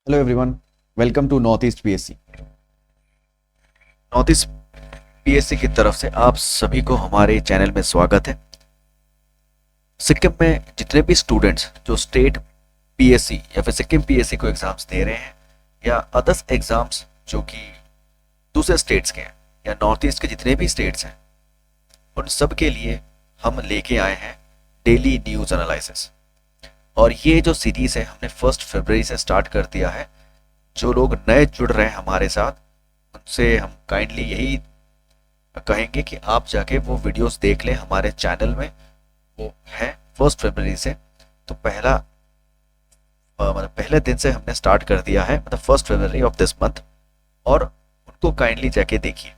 Hello everyone, welcome to North east PSC. North east PSC की तरफ से आप सभी को हमारे चैनल में स्वागत है। सिक्किम में जितने भी स्टूडेंट्स जो स्टेट पीएससी या फिर सिक्किम पीएससी को एग्जाम्स दे रहे हैं या अदर्स एग्जाम्स जो कि दूसरे स्टेट्स के हैं या नॉर्थ ईस्ट के जितने भी स्टेट्स हैं, उन सब के लिए हम लेके आए हैं डेली न्यूज़ एनालिसिस। और ये जो सीरीज़ है हमने 1 फरवरी से स्टार्ट कर दिया है। जो लोग नए जुड़ रहे हैं हमारे साथ, उनसे हम काइंडली यही कहेंगे कि आप जाके वो वीडियोस देख लें हमारे चैनल में। वो है 1 फरवरी से, तो मतलब पहले दिन से हमने स्टार्ट कर दिया है, मतलब 1 फरवरी ऑफ दिस मंथ, और उनको काइंडली जाके देखिए,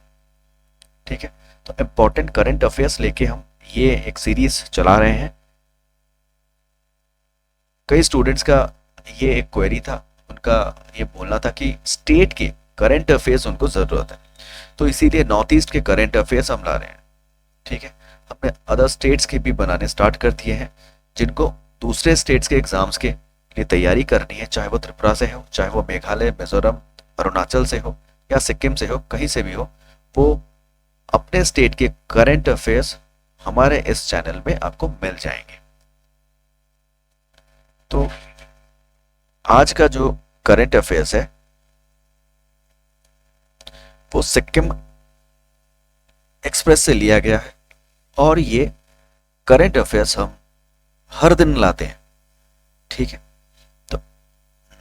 ठीक है। तो इम्पोर्टेंट करंट अफेयर्स लेके हम ये एक सीरीज चला रहे हैं। कई स्टूडेंट्स का ये एक क्वेरी था, उनका ये बोलना था कि स्टेट के करंट अफेयर्स उनको ज़रूरत है, तो इसीलिए नॉर्थ ईस्ट के करंट अफेयर्स हम ला रहे हैं, ठीक है। हमने अदर स्टेट्स के भी बनाने स्टार्ट कर दिए हैं, जिनको दूसरे स्टेट्स के एग्जाम्स के लिए तैयारी करनी है, चाहे वो त्रिपुरा से हो, चाहे वो मेघालय, मिजोरम, अरुणाचल से हो या सिक्किम से हो, कहीं से भी हो, वो अपने स्टेट के करंट अफेयर्स हमारे इस चैनल में आपको मिल जाएंगे। तो आज का जो करंट अफेयर्स है वो सिक्किम एक्सप्रेस से लिया गया है, और ये करंट अफेयर्स हम हर दिन लाते हैं, ठीक है। तो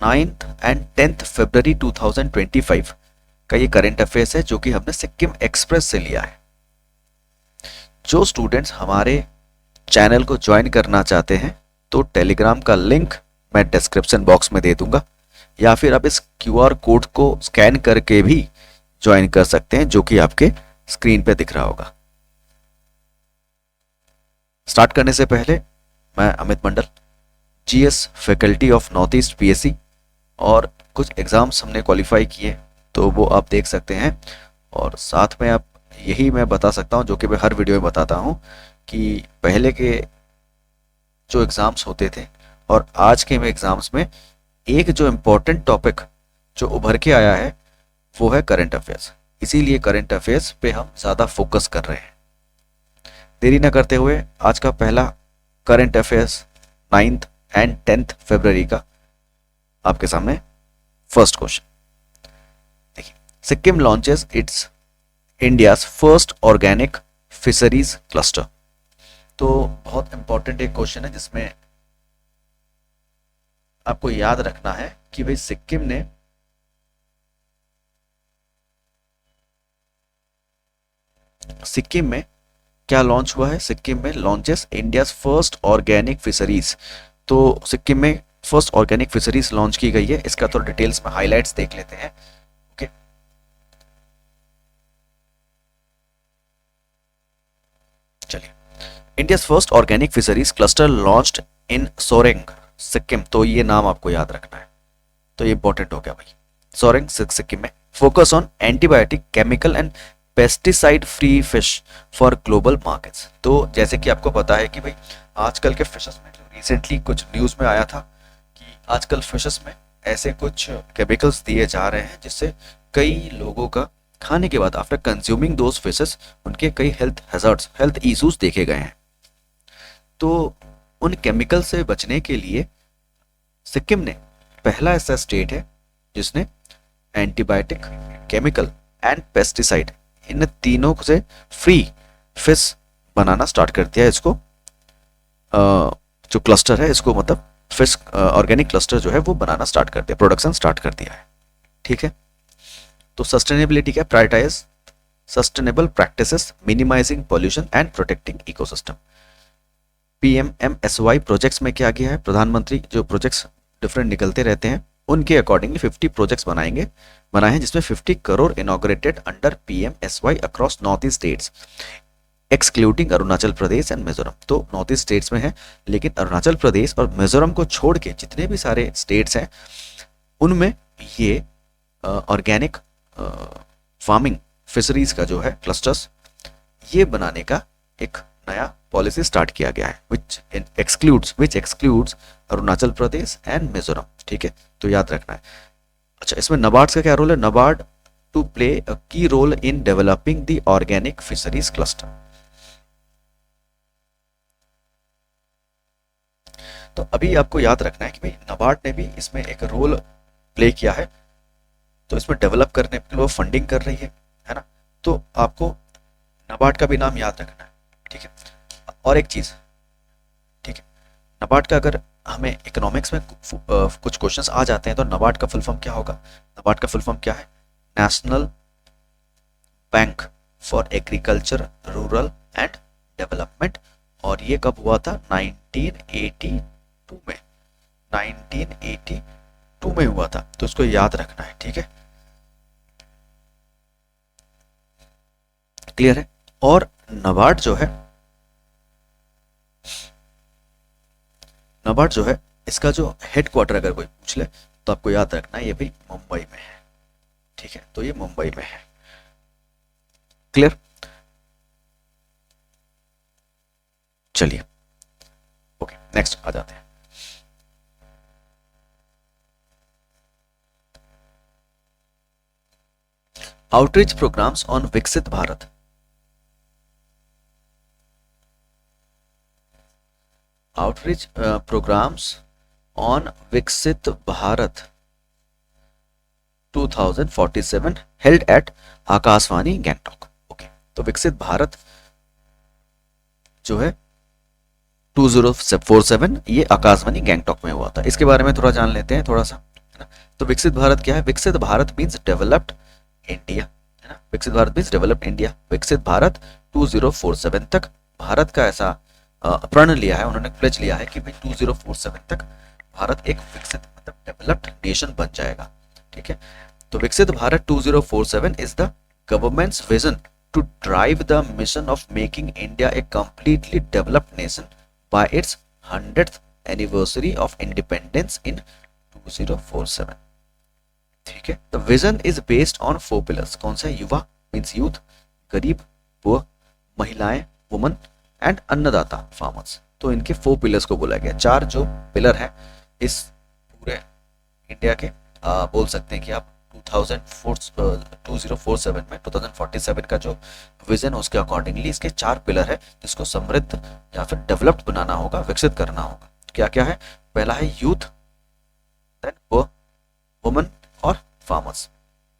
9th एंड 10th फरवरी 2025 का ये करंट अफेयर्स है, जो कि हमने सिक्किम एक्सप्रेस से लिया है। जो स्टूडेंट्स हमारे चैनल को ज्वाइन करना चाहते हैं, तो टेलीग्राम का लिंक मैं डिस्क्रिप्शन बॉक्स में दे दूंगा, या फिर आप इस क्यूआर कोड को स्कैन करके भी ज्वाइन कर सकते हैं, जो कि आपके स्क्रीन पे दिख रहा होगा। स्टार्ट करने से पहले मैं Amit Mandal, GS faculty of north east PSC, और कुछ एग्जाम्स हमने क्वालिफाई किए तो वो आप देख सकते हैं। और साथ में आप यही मैं बता सकता हूँ, जो कि मैं हर वीडियो में बताता हूँ, कि पहले के जो एग्ज़ाम्स होते थे और आज के एग्ज़ाम्स में एक जो इम्पोर्टेंट टॉपिक जो उभर के आया है वो है करंट अफेयर्स। इसीलिए करंट अफेयर्स पे हम ज़्यादा फोकस कर रहे हैं। देरी न करते हुए आज का पहला current affairs 9th and 10th फरवरी का आपके सामने फर्स्ट क्वेश्चन देखिए। Sikkim launches it's India's first organic fisheries cluster. तो बहुत इंपॉर्टेंट एक क्वेश्चन है, जिसमें आपको याद रखना है कि भाई सिक्किम में क्या लॉन्च हुआ है। सिक्किम में launches India's first organic fisheries. तो सिक्किम में फर्स्ट ऑर्गेनिक फिशरीज लॉन्च की गई है। इसका थोड़ा डिटेल्स में हाइलाइट्स देख लेते हैं। ओके, चलिए। India's first organic fisheries cluster launched in Soreng, Sikkim. तो ये नाम आपको याद रखना है, तो ये इंपॉर्टेंट हो गया भाई। सोरेंग सिक्किम में focus on antibiotic, chemical and pesticide free fish for global markets. तो जैसे कि आपको पता है कि भाई आजकल के फिशेस में, जो रिसेंटली कुछ न्यूज़ में आया था कि आजकल फिशेस में ऐसे कुछ केमिकल्स दिए जा रहे हैं, जिससे कई लोगों का खाने के बाद आफ्टर कंज्यूमिंग दोज फिशेस उनके कई हेल्थ हैजर्ड्स, हेल्थ इश्यूज देखे गए हैं। तो उन केमिकल से बचने के लिए सिक्किम ने पहला ऐसा स्टेट है जिसने एंटीबायोटिक, केमिकल एंड पेस्टिसाइड, इन तीनों से फ्री फिश बनाना स्टार्ट कर दिया है। इसको जो क्लस्टर है, इसको मतलब फिश ऑर्गेनिक क्लस्टर जो है वो बनाना स्टार्ट कर दिया, प्रोडक्शन स्टार्ट कर दिया है, ठीक है। तो सस्टेनेबिलिटी क्या, prioritise sustainable practices, minimising pollution and protecting ecosystem. PMMSY projects में क्या किया है, प्रधानमंत्री जो प्रोजेक्ट्स डिफरेंट निकलते रहते हैं उनके अकॉर्डिंगली 50 प्रोजेक्ट्स बनाए हैं, जिसमें 50 crore inaugurated under PMSY across north east states excluding Arunachal Pradesh and Mizoram. तो नॉर्थ ईस्ट स्टेट्स में है, लेकिन अरुणाचल प्रदेश और मिजोरम को छोड़ के जितने भी सारे स्टेट्स हैं उनमें ये ऑर्गेनिक फार्मिंग फिशरीज का जो है क्लस्टर्स, ये बनाने का एक नया पॉलिसी स्टार्ट किया गया है, which excludes Arunachal Pradesh and Mizoram, ठीक है। तो याद रखना है अच्छा, इसमें नबार्ड का क्या रोल है? NABARD to play a key role in developing the organic fisheries cluster. तो अभी आपको याद रखना है कि भाई नबार्ड ने भी इसमें एक रोल प्ले किया है, तो इसमें डेवलप करने के लिए वो फंडिंग कर रही है ना। तो आपको नबार्ड का भी नाम याद रखना है, ठीक है। और एक चीज, ठीक है, नबार्ड का अगर हमें इकोनॉमिक्स में कुछ क्वेश्चंस आ जाते हैं तो नबार्ड का फुल फॉर्म क्या होगा? नबार्ड का फुल फॉर्म क्या है? National bank for agriculture, rural and development. और ये कब हुआ था? 1982 में, 1982 में हुआ था, तो इसको याद रखना है, ठीक है। क्लियर है? और नबार्ड जो है, नबार्ड जो है, इसका जो हेडक्वार्टर अगर कोई पूछ ले तो आपको याद रखना है ये भी मुंबई में है, ठीक है। तो ये मुंबई में है। क्लियर? चलिए, ओके, नेक्स्ट आ जाते हैं। आउटरीच प्रोग्राम्स ऑन विकसित भारत। आउटरीच प्रोग्राम्स ऑन विकसित Bharat 2047 held at Akashvani Gangtok. Okay, तो विकसित भारत जो है 2047 ये आकाशवाणी गैंगटॉक में हुआ था। इसके बारे में थोड़ा जान लेते हैं, थोड़ा सा, है ना। तो विकसित भारत क्या है? विकसित भारत मीन्स डेवलप्ड इंडिया, है ना। विकसित भारत मीन्स डेवलप्ड इंडिया। विकसित भारत 2047 तक भारत का ऐसा प्रण लिया है उन्होंने, प्लेज लिया है कि भाई 2047 तक भारत एक विकसित मतलब डेवलप्ड नेशन बन जाएगा, ठीक है। तो विकसित Bharat 2047 is the government's vision to drive the mission of making India a completely developed nation by its 100th anniversary of independence in 2047, ठीक है। The vision is based on 4 pillars. कौन सा? युवा मीन्स यूथ, गरीब पुअर, महिलाएं woman and अन्नदाता farmers. तो इनके 4 पिलर्स को बोला गया। 4 जो पिलर है इस पूरे इंडिया के, बोल सकते हैं कि आप 2047 में 2047 का जो विजन है उसके अकॉर्डिंगली इसके 4 पिलर है जिसको समृद्ध या फिर डेवलप्ड बनाना होगा, विकसित करना होगा। क्या क्या है? पहला है यूथ, देन वुमन और farmers.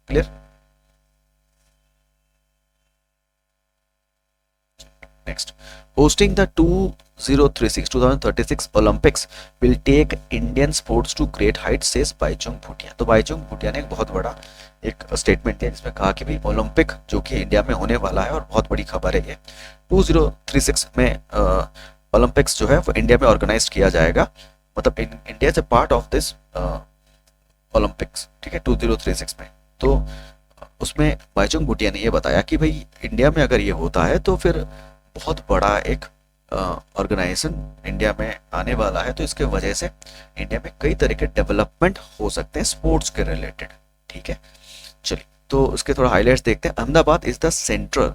Clear? Next, hosting the 2036 Olympics will take Indian sports to great heights, says Bhaichung Bhutia. तो बाईचुंग भूटिया ने एक बहुत बड़ा एक स्टेटमेंट दिया जिसमें कहा कि भाई ओलंपिक जो कि इंडिया में होने वाला है और बहुत बड़ी खबर है ये, 2036 में ओलंपिक्स जो है वो इंडिया में ऑर्गेनाइज किया जाएगा, मतलब India is a part of this Olympics, ठीक है, 2036 में। तो उसमें बाईचुंग भूटिया ने ये बताया कि भाई इंडिया में अगर ये होता है तो फिर बहुत बड़ा एक ऑर्गेनाइजेशन इंडिया में आने वाला है, तो इसके वजह से इंडिया में कई तरह के डेवलपमेंट हो सकते हैं स्पोर्ट्स के रिलेटेड, ठीक है। चलिए, तो उसके थोड़ा हाईलाइट्स देखते हैं। Ahmedabad is the central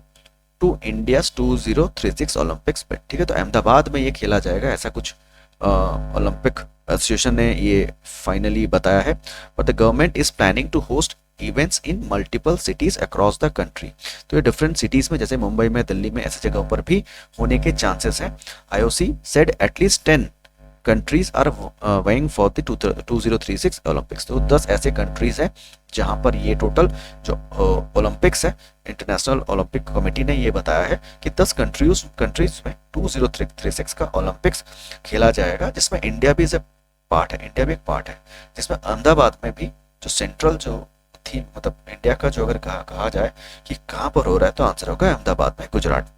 to India 2036 Olympics में, ठीक है। तो अहमदाबाद में ये खेला जाएगा, ऐसा कुछ ओलंपिक एसोसिएशन ने ये फाइनली बताया है। But the government is planning to host events in multiple cities across the country. तो ये डिफरेंट सिटीज में, जैसे मुंबई में, दिल्ली में, ऐसी जगहों पर भी होने के चांसेस हैं। IOC said at least 10 countries are vying for the 2036 Olympics. तो 10 ऐसे कंट्रीज हैं जहां पर ये टोटल जो ओलंपिक्स है, इंटरनेशनल ओलंपिक कमेटी ने ये बताया है कि 10 कंट्रीज में 2036 का ओलंपिक्स खेला जाएगा, जिसमें इंडिया भी पार्ट है, इंडिया भी एक पार्ट है, जिसमें अहमदाबाद में भी जो सेंट्रल जो थीम, मतलब इंडिया का जो अगर कहा जाए कि कहाँ पर हो रहा है तो आंसर होगा अहमदाबाद में, गुजरात,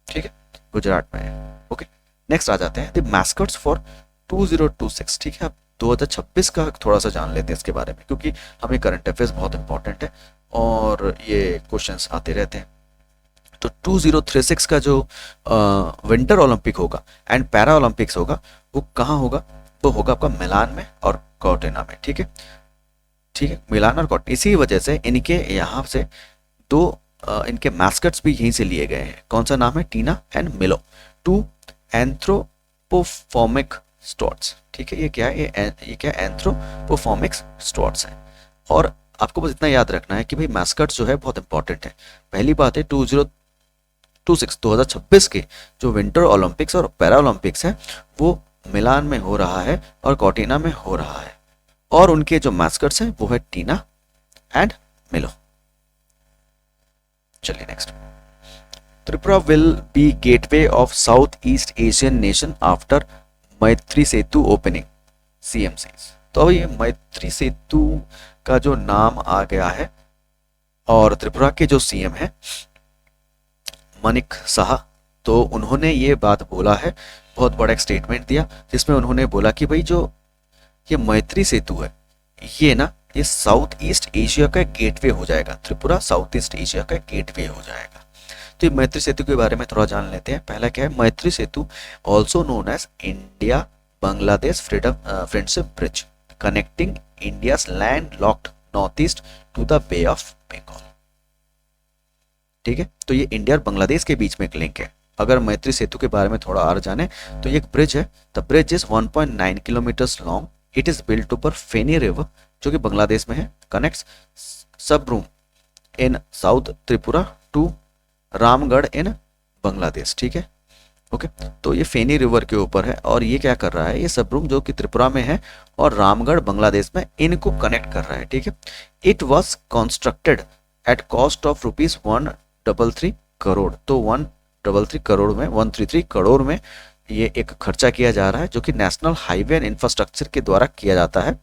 ठीक है, गुजरात में है। ओके, नेक्स्ट आ जाते हैं द मैस्कट्स फॉर 2026, ठीक है। अब 2026 का थोड़ा सा जान लेते हैं इसके बारे में, क्योंकि हमें करंट अफेयर्स बहुत इंपॉर्टेंट है और ये क्वेश्चंस आते रहते हैं। तो 2036 का जो विंटर ओलंपिक होगा एंड पैरा ओलंपिक्स होगा वो कहाँ होगा? वो होगा आपका मिलान में और कॉर्टिना में, ठीक है, ठीक है, मिलान और कॉर्टिना। इसी वजह से इनके यहाँ से दो इनके मैस्कट्स भी यहीं से लिए गए हैं। कौन सा नाम है? टीना एंड मिलो, 2 एंथ्रोपोफॉर्मिक स्टॉट्स, ठीक है। ये क्या है? ये क्या एंथ्रोपोफॉर्मिक स्टॉट्स है। और आपको बस इतना याद रखना है कि भाई मैस्कट जो है बहुत इंपॉर्टेंट है। पहली बात है 2026 के जो विंटर ओलंपिक्स और पैरा ओलंपिक्स है वो मिलान में हो रहा है और कॉर्टिना में हो रहा है, और उनके जो मैस्कट्स हैं वो है टीना एंड मिलो। चलिए next. Tripura will be gateway of south east Asian nation after Maitri Setu opening, CM says. तो अब ये मैत्री सेतु का जो नाम आ गया है, और त्रिपुरा के जो सीएम है मनिक साहा, तो उन्होंने ये बात बोला है, बहुत बड़ा एक स्टेटमेंट दिया जिसमें उन्होंने बोला कि भाई जो ये मैत्री सेतु है ये ना ये साउथ ईस्ट एशिया का गेटवे हो जाएगा, त्रिपुरा साउथ ईस्ट एशिया का गेटवे हो जाएगा। तो ये मैत्री सेतु के बारे में थोड़ा जान लेते हैं। पहला क्या है, Maitri Setu also known as India Bangladesh friendship bridge connecting India's landlocked north east to the bay of Bengal. ठीक है, तो ये इंडिया और बांग्लादेश के बीच में एक लिंक है। अगर मैत्री सेतु के बारे में थोड़ा और जाने तो ये एक ब्रिज है। The bridge is 1.9 kilometres long, it is built over Feni river जो कि बांग्लादेश में है, connects Sabroom in south Tripura to Ramgarh in Bangladesh. ठीक है, ओके। तो ये फेनी रिवर के ऊपर है और ये क्या कर रहा है, ये सबरूम जो कि त्रिपुरा में है और रामगढ़ बांग्लादेश में, इनको कनेक्ट कर रहा है। ठीक है, it was constructed at cost of ₹133 crore. तो 133 करोड़ में 133 करोड़ में ये एक खर्चा किया जा रहा है जो कि नेशनल हाईवे एंड इंफ्रास्ट्रक्चर के द्वारा किया जाता है।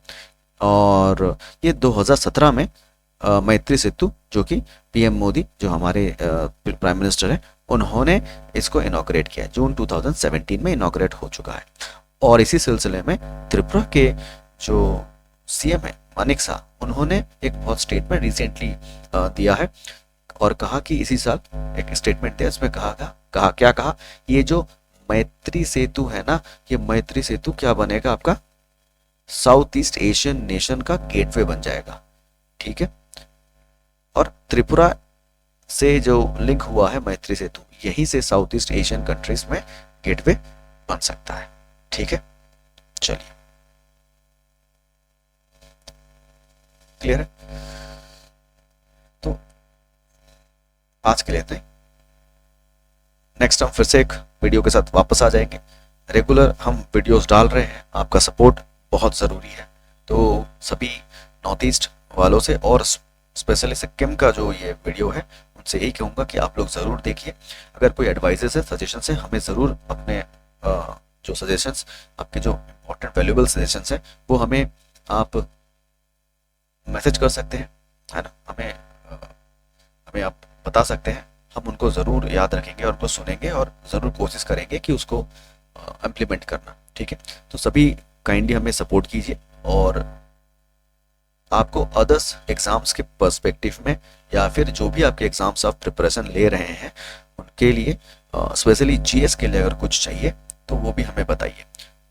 और ये 2017 में मैत्री सेतु जो कि पीएम मोदी जो हमारे प्राइम मिनिस्टर हैं उन्होंने इसको इनॉग्रेट किया, जून 2017 में इनॉग्रेट हो चुका है। और इसी सिलसिले में त्रिपुरा के जो सीएम है मानिक शाह, उन्होंने एक बहुत स्टेटमेंट रिसेंटली दिया है और कहा कि इसी साल एक स्टेटमेंट दिया, इसमें क्या कहा, ये जो मैत्री सेतु है ना, ये मैत्री सेतु क्या बनेगा, आपका साउथ ईस्ट एशियन नेशन का गेटवे बन जाएगा। ठीक है, और त्रिपुरा से जो लिंक हुआ है मैत्री सेतु, यहीं से साउथ ईस्ट एशियन कंट्रीज में गेटवे बन सकता है। ठीक है, चलिए क्लियर है। तो आज के लिए इतना ही, नेक्स्ट हम फिर से एक वीडियो के साथ वापस आ जाएंगे। रेगुलर हम वीडियोस डाल रहे हैं, आपका सपोर्ट बहुत ज़रूरी है। तो सभी नॉर्थ ईस्ट वालों से और स्पेशली सिक्किम का जो ये वीडियो है उनसे यही कहूँगा कि आप लोग ज़रूर देखिए। अगर कोई एडवाइजेस है, सजेशंस है, हमें ज़रूर अपने जो सजेशंस, आपके जो इम्पोर्टेंट वैल्यूएबल सजेशंस हैं वो हमें आप मैसेज कर सकते हैं, है ना। हमें आप बता सकते हैं, हम उनको ज़रूर याद रखेंगे और उनको सुनेंगे और ज़रूर कोशिश करेंगे कि उसको इम्प्लीमेंट करना। ठीक है, तो सभी काइंडली हमें सपोर्ट कीजिए। और आपको अदर्स एग्ज़ाम्स के पर्सपेक्टिव में या फिर जो भी आपके एग्ज़ाम्स आप प्रिपरेशन ले रहे हैं उनके लिए स्पेशली जीएस के लिए अगर कुछ चाहिए तो वो भी हमें बताइए।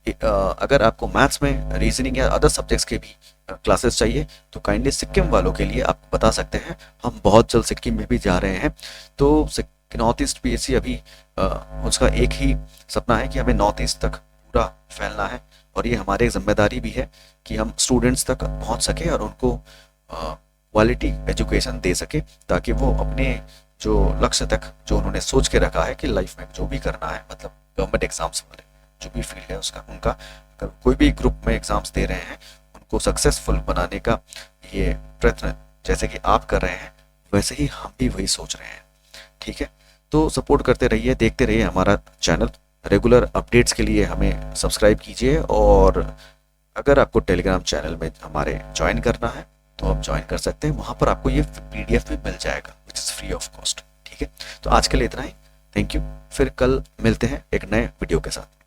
अगर आपको मैथ्स में, रीजनिंग या अदर सब्जेक्ट्स के भी क्लासेस चाहिए तो काइंडली सिक्किम वालों के लिए आप बता सकते हैं। हम बहुत जल्द सिक्किम में भी जा रहे हैं। तो नॉर्थ ईस्ट पीएससी अभी उसका एक ही सपना है कि हमें नॉर्थ ईस्ट तक पूरा फैलना है, और ये हमारी जिम्मेदारी भी है कि हम स्टूडेंट्स तक पहुंच सके और उनको क्वालिटी एजुकेशन दे सके, ताकि वो अपने जो लक्ष्य तक जो उन्होंने सोच के रखा है कि लाइफ में जो भी करना है, मतलब गवर्नमेंट एग्जाम्स वाले जो भी फील्ड है उसका, उनका अगर कोई भी ग्रुप में एग्जाम्स दे रहे हैं उनको सक्सेसफुल बनाने का ये प्रयत्न जैसे कि आप कर रहे हैं वैसे ही हम भी वही सोच रहे हैं। ठीक है, तो सपोर्ट करते रहिए, देखते रहिए हमारा चैनल। रेगुलर अपडेट्स के लिए हमें सब्सक्राइब कीजिए, और अगर आपको टेलीग्राम चैनल में हमारे ज्वाइन करना है तो आप ज्वाइन कर सकते हैं। वहाँ पर आपको ये PDF भी मिल जाएगा which is free of cost. ठीक है, तो आज के लिए इतना ही, थैंक यू। फिर कल मिलते हैं एक नए वीडियो के साथ।